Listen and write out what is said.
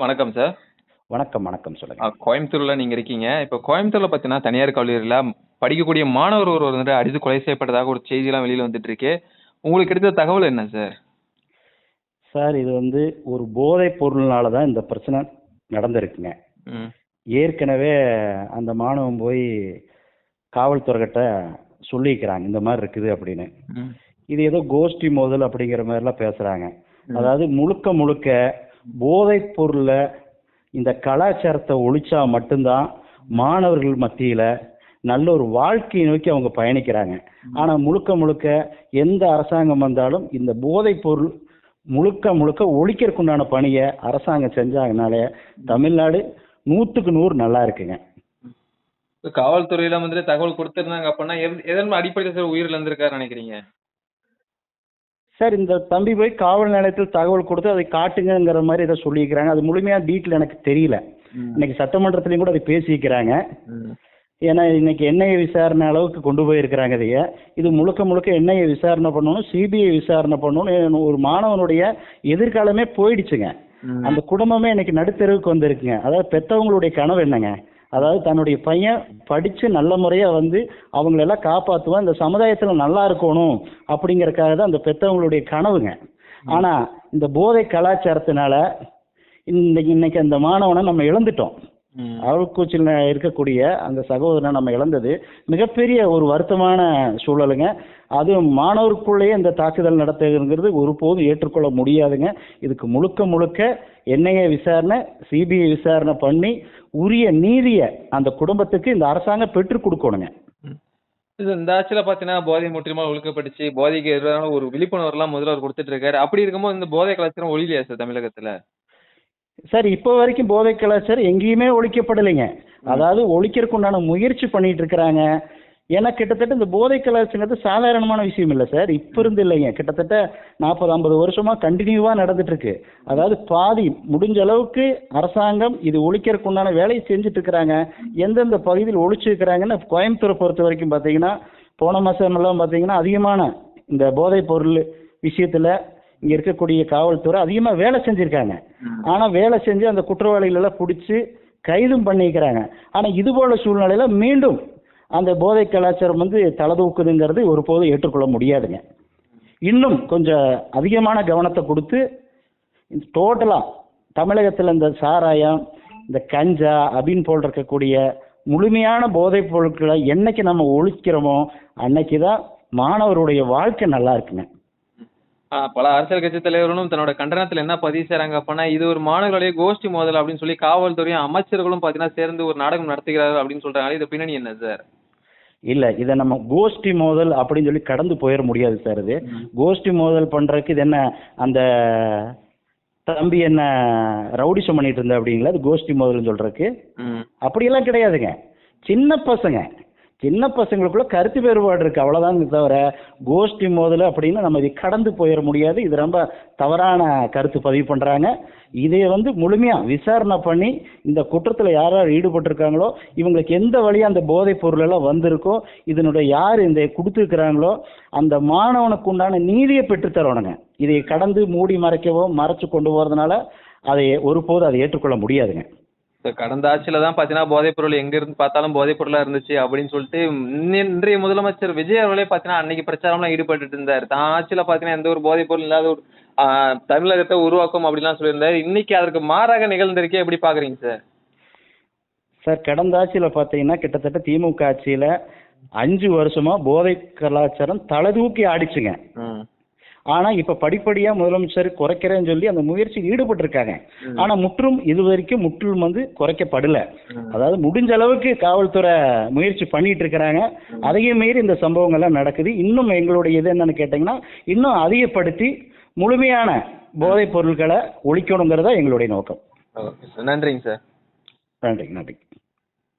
வணக்கம் சார். வணக்கம், வணக்கம். சொல்லுங்க. கோயம்புத்தூர்ல நீங்க இருக்கீங்க. இப்ப கோயம்புத்தூர்ல பார்த்தீங்கன்னா, தனியார் கல்லூரியில படிக்கக்கூடிய மாணவர் ஒருவர் வந்துட்டு அடித்து கொலை செய்யப்பட்டதாக ஒரு செய்திலாம் வெளியில வந்துட்டு இருக்கு. உங்களுக்கு கிடைத்த தகவல் என்ன சார்? சார், இது ஒரு போதைப் பொருள்னால தான் இந்த பிரச்சனை நடந்திருக்குங்க. ம். ஏற்கனவே அந்த மாணவன் போய் காவல்துறைகிட்ட சொல்லிக்கிறாங்க, இந்த மாதிரி இருக்குது அப்படின்னு. ம். இது ஏதோ கோஷ்டி மோதல் அப்படிங்கிற மாதிரிலாம் பேசுறாங்க. ம். அதாவது முழுக்க முழுக்க போதைப் பொருள்ல இந்த கலாச்சாரத்தை ஒழிச்சா மட்டும்தான் மாணவர்கள் மத்தியில நல்ல ஒரு வாழ்க்கையை நோக்கி அவங்க பயணிக்கிறாங்க. ஆனா முழுக்க முழுக்க எந்த அரசாங்கம் வந்தாலும் இந்த போதைப் பொருள் முழுக்க முழுக்க ஒழிக்கிறதுக்குண்டான பணியை அரசாங்கம் செஞ்சாங்கனாலே தமிழ்நாடு 100க்கு 100 நல்லா இருக்குங்க. இப்ப காவல்துறையில வந்துட்டு தகவல் குடுத்திருந்தாங்க அப்படின்னா, எதன் அடிப்படையில சார் உயிரிழந்திருக்காருன்னு நினைக்கிறீங்க? சார், இந்த தம்பி போய் காவல் நிலையத்தில் தகவல் கொடுத்து அதை காட்டுங்கிற மாதிரி ஏதோ சொல்லியிருக்கிறாங்க. அது முழுமையா டீட்டெயில் எனக்கு தெரியல. ம். இன்னைக்கு சட்டமன்றத்திலையும் கூட அதை பேசியிருக்கிறாங்க. ம். ஏன்னா இன்னைக்கு என்ஐஏ விசாரணை அளவுக்கு கொண்டு போயிருக்கிறாங்க இதைய. இது முழுக்க முழுக்க என்ஐஏ விசாரணை பண்ணணும், சிபிஐ விசாரணை பண்ணணும். ஒரு மாணவனுடைய எதிர்காலமே போயிடுச்சுங்க. ம். அந்த குடும்பமே இன்னைக்கு நடுத்தெருவுக்கு வந்திருக்குங்க. அதாவது பெற்றவங்களுடைய கனவு என்னங்க, அதாவது தன்னுடைய பையன் படிச்சு நல்ல முறையா அவங்களெல்லாம் காப்பாற்றுவான், இந்த சமுதாயத்துல நல்லா இருக்கணும் அப்படிங்கறக்காக தான் அந்த பெற்றவங்களுடைய கனவுங்க. ஆனா இந்த போதை கலாச்சாரத்தினால இன்னைக்கு அந்த மாணவனை நம்ம இழந்துட்டோம். ம். அவள்கூச்சில் இருக்கக்கூடிய அந்த சகோதரனை நம்ம இழந்தது மிகப்பெரிய ஒரு வருத்தமான சூழலுங்க. அதுவும் மாணவருக்குள்ளேயே இந்த தாக்குதல் நடத்துகிறது ஒருபோதும் ஏற்றுக்கொள்ள முடியாதுங்க. இதுக்கு முழுக்க முழுக்க என்ஐஏ விசாரணை, சிபிஐ விசாரணை பண்ணி உரிய நீதியை அந்த குடும்பத்துக்கு இந்த அரசாங்கம் பெற்றுக் கொடுக்கணுங்க. இந்த ஆட்சியில பார்த்தீங்கன்னா, போதை முற்றிலுமா ஒழிக்கப்பட்டுச்சு. போதைக்கு எதிரான ஒரு விழிப்புணர்வுலாம் முதல்வர் குடுத்துட்டு இருக்காரு. அப்படி இருக்கும்போது இந்த போதை கலாச்சாரம் ஒழியலையா சார் தமிழகத்துல? சார், இப்போ வரைக்கும் போதை கலாச்சாரம் எங்கேயுமே ஒழிக்கப்படலைங்க. அதாவது ஒழிக்கிறதுக்கு உண்டான முயற்சி பண்ணிட்டு இருக்கிறாங்க. ஏன்னா கிட்டத்தட்ட இந்த போதை கலாச்சாரங்கிறது சாதாரணமான விஷயம் இல்லை சார். இப்போ இருந்து இல்லைங்க, கிட்டத்தட்ட 40-50 வருஷமா கண்டினியூவா நடந்துட்டு இருக்கு. அதாவது பாதி முடிஞ்ச அளவுக்கு அரசாங்கம் இது ஒழிக்கிறதுக்கு உண்டான வேலையை செஞ்சுட்டு இருக்கிறாங்க. எந்தெந்த பகுதியில் ஒழிச்சிருக்கிறாங்கன்னு கோயம்புத்தூரை பொறுத்த வரைக்கும் பார்த்தீங்கன்னா, போன மாசம் எல்லாம் பார்த்தீங்கன்னா அதிகமான இந்த போதைப் பொருள் விஷயத்துல இங்க இருக்கக்கூடிய காவல்துறை அதிகமா வேலை செஞ்சிருக்காங்க. ஆனா வேலை செஞ்சு அந்த குற்றவாளிகள் எல்லாம் பிடிச்சி கைதும் பண்ணிக்கிறாங்க. ஆனா இது போல சூழ்நிலையில மீண்டும் அந்த போதை கலாச்சாரம் தலதூக்குதுங்கிறது ஒருபோதும் ஏற்றுக்கொள்ள முடியாதுங்க. இன்னும் கொஞ்சம் அதிகமான கவனத்தை கொடுத்து டோட்டலா தமிழகத்தில் இந்த சாராயம், இந்த கஞ்சா அப்படின்னு போல் இருக்கக்கூடிய முழுமையான போதைப் பொருட்களை என்னைக்கு நம்ம ஒழிக்கிறோமோ அன்னைக்கு தான் மாணவருடைய வாழ்க்கை நல்லா இருக்குங்க. பல அரசியல் கட்சி தலைவர்களும் தன்னோட கண்டனத்துல என்ன பதிவு செய்றாங்க அப்படின்னா, இது ஒரு மாணவர்களுடைய கோஷ்டி மோதல் அப்படின்னு சொல்லி காவல்துறையும் அமைச்சர்களும் பார்த்தீங்கன்னா சேர்ந்து ஒரு நாடகம் நடத்துகிறார்கள் அப்படின்னு சொல்றாங்க. இது பின்னணி என்ன சார்? இல்ல, இதை நம்ம கோஷ்டி மோதல் அப்படின்னு சொல்லி கடந்து போயிட முடியாது சார். இது கோஷ்டி மோதல் பண்றதுக்கு இது என்ன, அந்த தம்பி என்ன ரவுடிசம் பண்ணிட்டு இருந்தா அப்படிங்களா அது கோஷ்டி மோதல்னு சொல்றதுக்கு? அப்படியெல்லாம் கிடையாதுங்க. சின்ன பசங்களுக்குள்ள கருத்து வேறுபாடு இருக்கு, அவ்வளவுதாங்க. தவிர கோஷ்டி மோதல் அப்படின்னு நம்ம இதை கடந்து போயிட முடியாது. இது ரொம்ப தவறான கருத்து பதிவு பண்றாங்க. இதை முழுமையா விசாரணை பண்ணி இந்த குற்றத்துல யார் ஈடுபட்டிருக்காங்களோ இவங்களுக்கு எந்த வழியா அந்த போதைப் பொருள் எல்லாம் வந்திருக்கோ, இதனுடைய யார் இந்த கொடுத்துருக்கிறாங்களோ அந்த மாணவனுக்கு உண்டான நீதியை பெற்றுத்தரணுங்க. இதை கடந்து மூடி மறைக்கவோ மறைச்சு கொண்டு போறதுனால அதை ஒருபோது அதை ஏற்றுக்கொள்ள முடியாதுங்க. கடந்த ஆட்சியில தான் பாத்தீங்கன்னா போதைப் பொருள் எங்க இருந்து பார்த்தாலும் போதைப் பொருளா இருந்துச்சு அப்படின்னு சொல்லிட்டு இன்றைய முதலமைச்சர் விஜய் அவர்களே பாத்தீங்கன்னா அன்னைக்கு பிரச்சாரம்லாம் ஈடுபட்டு இருந்தாரு. தான் ஆட்சியில பாத்தீங்கன்னா எந்த ஒரு போதைப் பொருள் இல்லாத ஒரு தமிழகத்தை உருவாக்கும் அப்படிலாம் சொல்லியிருந்தாரு. இன்னைக்கு அதற்கு மாறாக நிகழ்ந்திருக்கே, எப்படி பாக்குறீங்க சார்? சார், கடந்த ஆட்சியில பாத்தீங்கன்னா கிட்டத்தட்ட திமுக ஆட்சியில 5 வருஷமா போதை கலாச்சாரம் தலதூக்கி ஆடிச்சுங்க. ஆனா இப்ப படிப்படியா முதலமைச்சர் குறைக்கிறேன்னு சொல்லி அந்த முயற்சியில் ஈடுபட்டு இருக்காங்க. ஆனா இது வரைக்கும் முற்றிலும் குறைக்கப்படல. அதாவது முடிஞ்ச அளவுக்கு காவல்துறை முயற்சி பண்ணிட்டு இருக்கிறாங்க. அதையும் மீறி இந்த சம்பவங்கள்லாம் நடக்குது. இன்னும் எங்களுடைய இது என்னன்னு கேட்டீங்கன்னா, இன்னும் அதிகப்படுத்தி முழுமையான போதைப் பொருட்களை ஒழிக்கணுங்கிறதா எங்களுடைய நோக்கம். நன்றிங்க சார். நன்றி.